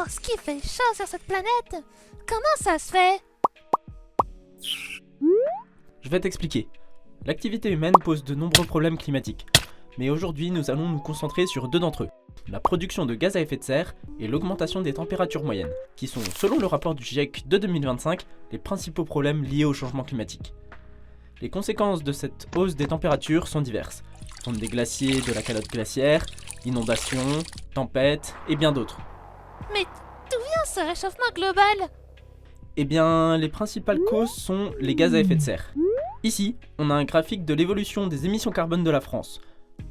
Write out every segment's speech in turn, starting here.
ce qu'il fait chaud sur cette planète. Comment ça se fait? Je vais t'expliquer. L'activité humaine pose de nombreux problèmes climatiques. Mais aujourd'hui, nous allons nous concentrer sur deux d'entre eux. La production de gaz à effet de serre et l'augmentation des températures moyennes, qui sont, selon le rapport du GIEC de 2025, les principaux problèmes liés au changement climatique. Les conséquences de cette hausse des températures sont diverses. Fonte des glaciers, de la calotte glaciaire, inondations, tempêtes et bien d'autres. Mais d'où vient ce réchauffement global? Eh bien, les principales causes sont les gaz à effet de serre. Ici, on a un graphique de l'évolution des émissions carbone de la France.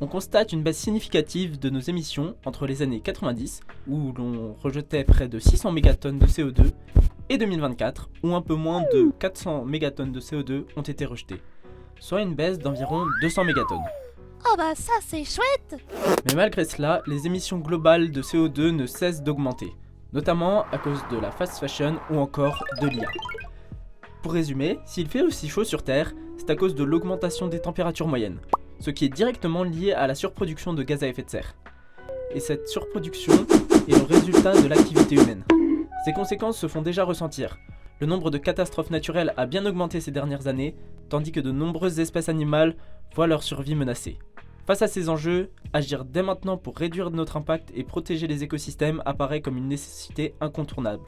On constate une baisse significative de nos émissions entre les années 90, où l'on rejetait près de 600 mégatonnes de CO2, et 2024, où un peu moins de 400 mégatonnes de CO2 ont été rejetées, soit une baisse d'environ 200 mégatonnes. Oh bah ça c'est chouette. Mais malgré cela, les émissions globales de CO2 ne cessent d'augmenter, notamment à cause de la fast fashion ou encore de l'IA. Pour résumer, s'il fait aussi chaud sur Terre, c'est à cause de l'augmentation des températures moyennes, ce qui est directement lié à la surproduction de gaz à effet de serre. Et cette surproduction est le résultat de l'activité humaine. Ces conséquences se font déjà ressentir. Le nombre de catastrophes naturelles a bien augmenté ces dernières années, tandis que de nombreuses espèces animales voient leur survie menacée. Face à ces enjeux, agir dès maintenant pour réduire notre impact et protéger les écosystèmes apparaît comme une nécessité incontournable.